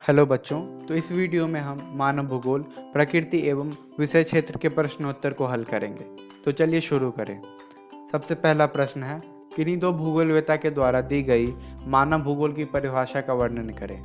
Hello बच्चों। तो इस वीडियो में हम मानव भूगोल, प्रकृति एवं विषय क्षेत्र के प्रश्नोत्तर को हल करेंगे। तो चलिए शुरू करें। सबसे पहला प्रश्न है, किन्हीं दो भूगोलवेत्ता के द्वारा दी गई मानव भूगोल की परिभाषा का वर्णन करें।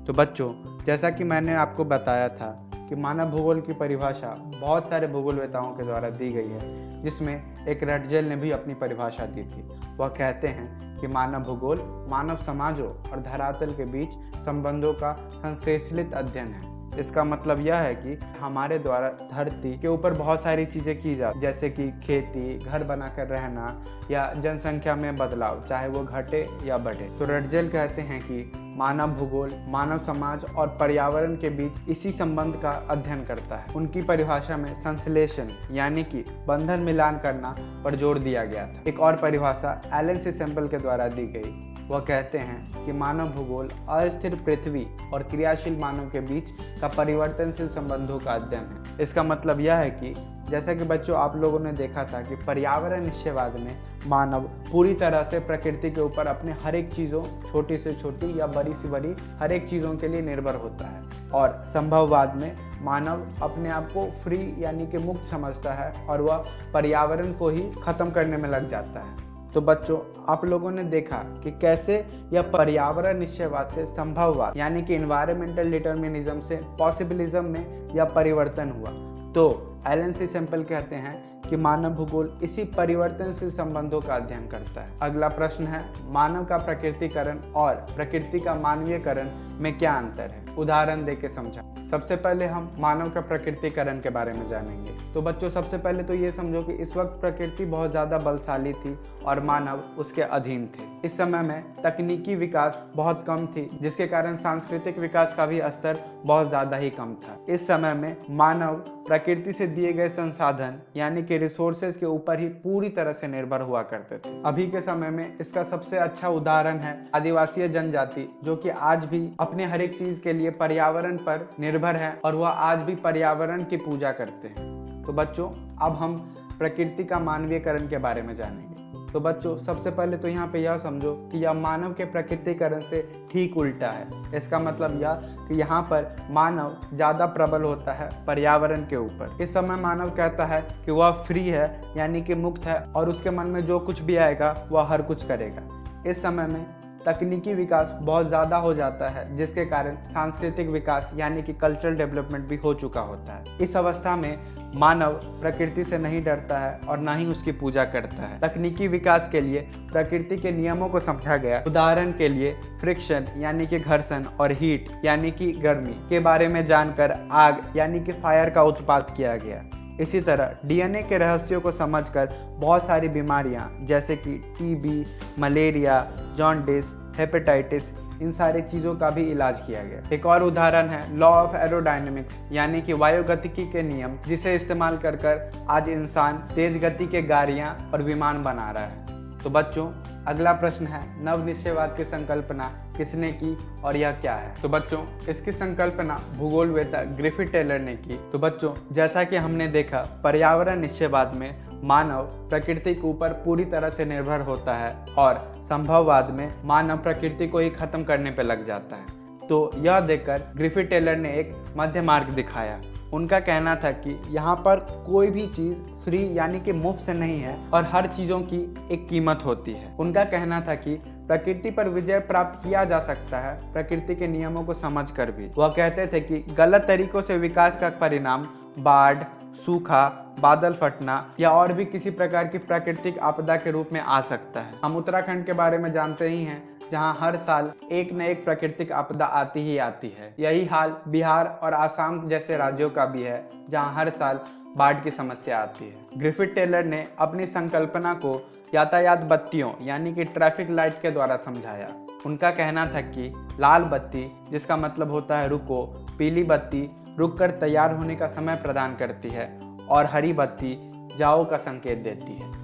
तो बच्चों, जैसा कि मैंने आपको बताया था कि मानव भूगोल की परिभाषा बहुत सारे भूगोलवेत्ताओं के द्वारा दी गई है, जिसमें एक रटजेल ने भी अपनी परिभाषा दी थी। वह कहते हैं कि मानव भूगोल मानव समाजों और धरातल के बीच संबंधों का संश्लेषित अध्ययन है। इसका मतलब यह है कि हमारे द्वारा धरती के ऊपर बहुत सारी चीज़ें की जाती, जैसे कि खेती, घर बनाकर रहना या जनसंख्या में बदलाव, चाहे वो घटे या बढ़े। तो रटजेल कहते हैं कि मानव भूगोल मानव समाज और पर्यावरण के बीच इसी संबंध का अध्ययन करता है। उनकी परिभाषा में संश्लेषण यानी कि बंधन मिलान करना पर जोर दिया गया था। एक और परिभाषा एलन सी सैंपल के द्वारा दी गई। वह कहते हैं कि मानव भूगोल अस्थिर पृथ्वी और क्रियाशील मानव के बीच का परिवर्तनशील संबंधों का अध्ययन है। इसका मतलब यह है कि जैसा कि बच्चों आप लोगों ने देखा था कि पर्यावरण निश्चयवाद में मानव पूरी तरह से प्रकृति के ऊपर अपने हर एक चीज़ों, छोटी से छोटी या बड़ी से बड़ी हर एक चीज़ों के लिए निर्भर होता है, और संभववाद में मानव अपने आप को फ्री यानी कि मुक्त समझता है और वह पर्यावरण को ही खत्म करने में लग जाता है। तो बच्चों, आप लोगों ने देखा कि कैसे यह पर्यावरण निश्चयवाद से संभववाद यानी कि इन्वायरमेंटल डिटर्मिनिज्म से पॉसिबिलिज्म में यह परिवर्तन हुआ। तो एलन सी सैंपल कहते हैं कि मानव भूगोल इसी परिवर्तनशील संबंधों का अध्ययन करता है। अगला प्रश्न है, मानव का प्रकृतिकरण और प्रकृति का मानवीयकरण में क्या अंतर है? उदाहरण देके समझा। सबसे पहले हम मानव का प्रकृतिकरण के बारे में जानेंगे। तो बच्चों, सबसे पहले तो ये समझो कि इस वक्त प्रकृति बहुत ज़्यादा बलशाली थी और मानव उसके अधीन थे। इस समय में तकनीकी विकास बहुत कम थी, जिसके कारण सांस्कृतिक विकास का भी स्तर बहुत ज़्यादा ही कम था। इस समय में मानव प्रकृति से दिए गए संसाधन यानी कि रिसोर्सेज के ऊपर ही पूरी तरह से निर्भर हुआ करते थे। अभी के समय में इसका सबसे अच्छा उदाहरण है आदिवासी जनजाति, जो कि आज भी अपने हर एक चीज के लिए पर्यावरण पर निर्भर है और वह आज भी पर्यावरण की पूजा करते हैं। तो बच्चों, अब हम प्रकृति का मानवीयकरण के बारे में जानेंगे। तो बच्चों, सबसे पहले तो यहाँ पे यह समझो कि यह मानव के प्रकृतिकरण से ठीक उल्टा है। इसका मतलब यह कि यहाँ पर मानव ज़्यादा प्रबल होता है पर्यावरण के ऊपर। इस समय मानव कहता है कि वह फ्री है यानी कि मुक्त है और उसके मन में जो कुछ भी आएगा वह हर कुछ करेगा। इस समय में तकनीकी विकास बहुत ज़्यादा हो जाता है, जिसके कारण सांस्कृतिक विकास यानी कि कल्चरल डेवलपमेंट भी हो चुका होता है। इस अवस्था में मानव प्रकृति से नहीं डरता है और ना ही उसकी पूजा करता है। तकनीकी विकास के लिए प्रकृति के नियमों को समझा गया। उदाहरण के लिए फ्रिक्शन यानी कि घर्षण और हीट यानी कि गर्मी के बारे में जानकर आग यानी कि फायर का उत्पाद किया गया। इसी तरह डीएनए के रहस्यों को समझकर बहुत सारी बीमारियां जैसे कि टीबी, मलेरिया, जॉन्डिस, हेपेटाइटिस, इन सारी चीज़ों का भी इलाज किया गया। एक और उदाहरण है लॉ ऑफ एरोडायनेमिक्स यानी कि वायुगतिकी के नियम, जिसे इस्तेमाल कर आज इंसान तेज गति के गाड़ियां और विमान बना रहा है। तो बच्चों, अगला प्रश्न है, नव निश्चयवाद की संकल्पना किसने की और यह क्या है? तो बच्चों, इसकी संकल्पना भूगोलवेत्ता ग्रिफिथ टेलर ने की। तो बच्चों, जैसा कि हमने देखा, पर्यावरण निश्चयवाद में मानव प्रकृति के ऊपर पूरी तरह से निर्भर होता है और संभववाद में मानव प्रकृति को ही खत्म करने पर लग जाता है। तो यह देखकर ग्रिफिथ टेलर ने एक मध्य मार्ग दिखाया। उनका कहना था कि यहाँ पर कोई भी चीज़ फ्री यानी कि मुफ्त नहीं है और हर चीज़ों की एक कीमत होती है। उनका कहना था कि प्रकृति पर विजय प्राप्त किया जा सकता है प्रकृति के नियमों को समझकर भी। वह कहते थे कि गलत तरीकों से विकास का परिणाम बाढ़, सूखा, बादल फटना या और भी किसी प्रकार की प्राकृतिक आपदा के रूप में आ सकता है। हम उत्तराखंड के बारे में जानते ही हैं, जहां हर साल एक न एक प्राकृतिक आपदा आती ही आती है। यही हाल बिहार और आसाम जैसे राज्यों का भी है, जहां हर साल बाढ़ की समस्या आती है। ग्रिफिथ टेलर ने अपनी संकल्पना को यातायात बत्तियों यानी कि ट्रैफिक लाइट के द्वारा समझाया। उनका कहना था कि लाल बत्ती, जिसका मतलब होता है रुको, पीली बत्ती रुककर तैयार होने का समय प्रदान करती है और हरी बत्ती जाओ का संकेत देती है।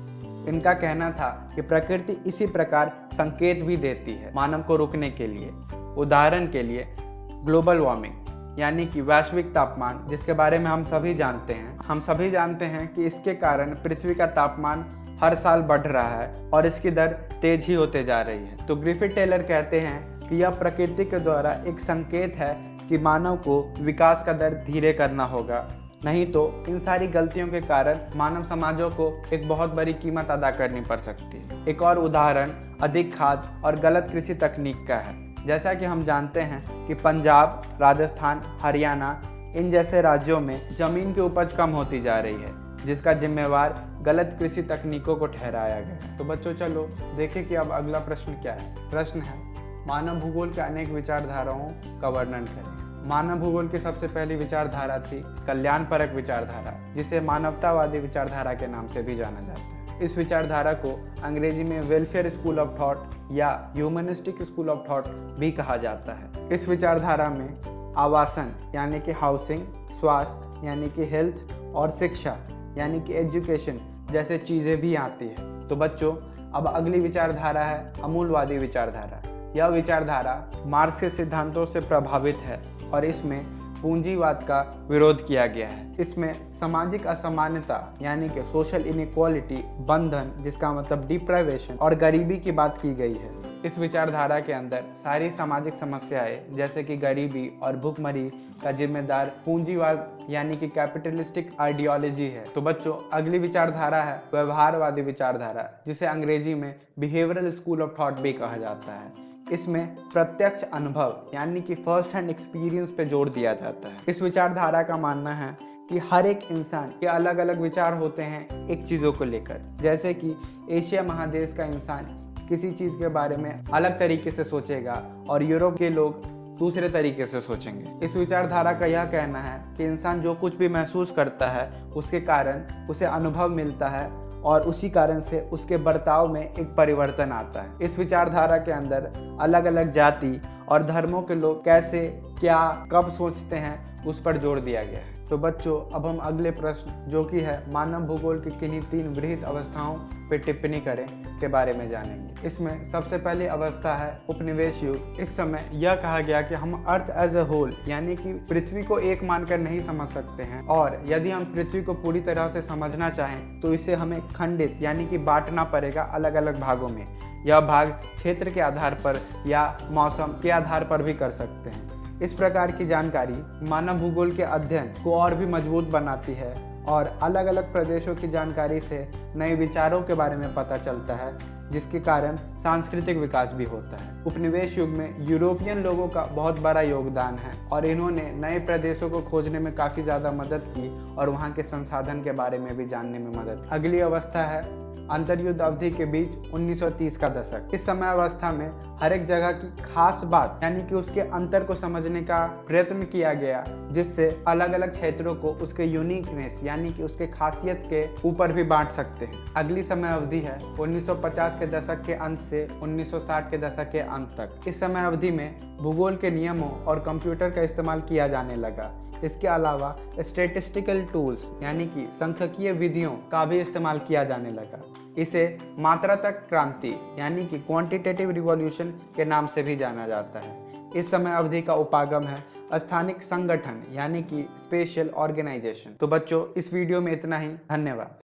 इनका कहना था कि प्रकृति इसी प्रकार संकेत भी देती है मानव को रुकने के लिए। उदाहरण के लिए ग्लोबल वार्मिंग यानी कि वैश्विक तापमान, जिसके बारे में हम सभी जानते हैं। हम सभी जानते हैं कि इसके कारण पृथ्वी का तापमान हर साल बढ़ रहा है और इसकी दर तेज ही होते जा रही है। तो ग्रिफिथ टेलर कहते हैं कि यह प्रकृति के द्वारा एक संकेत है कि मानव को विकास का दर धीरे करना होगा, नहीं तो इन सारी गलतियों के कारण मानव समाजों को एक बहुत बड़ी कीमत अदा करनी पड़ सकती है। एक और उदाहरण अधिक खाद और गलत कृषि तकनीक का है। जैसा कि हम जानते हैं कि पंजाब, राजस्थान, हरियाणा इन जैसे राज्यों में जमीन की उपज कम होती जा रही है, जिसका जिम्मेवार गलत कृषि तकनीकों को ठहराया गया है। तो बच्चों चलो देखें कि अब अगला प्रश्न क्या है। प्रश्न है, मानव भूगोल के अनेक विचारधाराओं का वर्णन करें। मानव भूगोल की सबसे पहली विचारधारा थी कल्याणपरक विचारधारा, जिसे मानवतावादी विचारधारा के नाम से भी जाना जाता है। इस विचारधारा को अंग्रेजी में वेलफेयर स्कूल ऑफ थॉट या ह्यूमनिस्टिक स्कूल ऑफ थॉट भी कहा जाता है। इस विचारधारा में आवासन यानी कि हाउसिंग, स्वास्थ्य यानी कि हेल्थ और शिक्षा यानी कि एजुकेशन जैसे चीज़ें भी आती है। तो बच्चों अब अगली विचारधारा है अमूलवादी विचारधारा। यह विचारधारा मार्क्स के सिद्धांतों से प्रभावित है और इसमें पूंजीवाद का विरोध किया गया है। इसमें सामाजिक असमानता यानी कि सोशल इनइक्वालिटी, बंधन जिसका मतलब डिप्राइवेशन और गरीबी की बात की गई है। इस विचारधारा के अंदर सारी सामाजिक समस्याएं जैसे कि गरीबी और भुखमरी का जिम्मेदार पूंजीवाद यानी कि कैपिटलिस्टिक आइडियोलॉजी है। तो बच्चों अगली विचारधारा है व्यवहारवादी विचारधारा, जिसे अंग्रेजी में बिहेवियरल स्कूल ऑफ थॉट भी कहा जाता है। इसमें प्रत्यक्ष अनुभव यानी कि फर्स्ट हैंड एक्सपीरियंस पे जोर दिया जाता है। इस विचारधारा का मानना है कि हर एक इंसान के अलग अलग विचार होते हैं एक चीज़ों को लेकर। जैसे कि एशिया महादेश का इंसान किसी चीज़ के बारे में अलग तरीके से सोचेगा और यूरोप के लोग दूसरे तरीके से सोचेंगे। इस विचारधारा का यह कहना है कि इंसान जो कुछ भी महसूस करता है उसके कारण उसे अनुभव मिलता है और उसी कारण से उसके बर्ताव में एक परिवर्तन आता है। इस विचारधारा के अंदर अलग अलग जाति और धर्मों के लोग कैसे, क्या, कब सोचते हैं उस पर जोर दिया गया है। तो बच्चों अब हम अगले प्रश्न जो कि है मानव भूगोल की किन्हीं 3 वृहत अवस्थाओं पर टिप्पणी करें के बारे में जानेंगे। इसमें सबसे पहली अवस्था है उपनिवेश युग। इस समय यह कहा गया कि हम अर्थ एज अ होल यानी कि पृथ्वी को एक मानकर नहीं समझ सकते हैं और यदि हम पृथ्वी को पूरी तरह से समझना चाहें तो इसे हमें खंडित यानी कि बांटना पड़ेगा अलग अलग भागों में। यह भाग क्षेत्र के आधार पर या मौसम के आधार पर भी कर सकते हैं। इस प्रकार की जानकारी मानव भूगोल के अध्ययन को और भी मजबूत बनाती है और अलग अलग प्रदेशों की जानकारी से नए विचारों के बारे में पता चलता है, जिसके कारण सांस्कृतिक विकास भी होता है। उपनिवेश युग में यूरोपियन लोगों का बहुत बड़ा योगदान है और इन्होंने नए प्रदेशों को खोजने में काफ़ी ज़्यादा मदद की और वहाँ के संसाधन के बारे में भी जानने में मदद। अगली अवस्था है अंतर्युद्ध अवधि के बीच 1930 का दशक। इस समय अवस्था में हर एक जगह की खास बात यानी कि उसके अंतर को समझने का प्रयत्न किया गया, जिससे अलग अलग क्षेत्रों को उसके यूनिकनेस यानी कि उसके खासियत के ऊपर भी बांट सकते हैं। अगली समय अवधि है 1950 के दशक के अंत से 1960 के दशक के अंत तक। इस समय अवधि में भूगोल के नियमों और कंप्यूटर का इस्तेमाल किया जाने लगा। इसके अलावा स्टैटिस्टिकल टूल्स यानी कि सांख्यिकीय विधियों का भी इस्तेमाल किया जाने लगा। इसे मात्रात्मक क्रांति यानी कि क्वांटिटेटिव रिवॉल्यूशन के नाम से भी जाना जाता है। इस समय अवधि का उपागम है स्थानिक संगठन यानी कि स्पेशल ऑर्गेनाइजेशन। तो बच्चों इस वीडियो में इतना ही। धन्यवाद।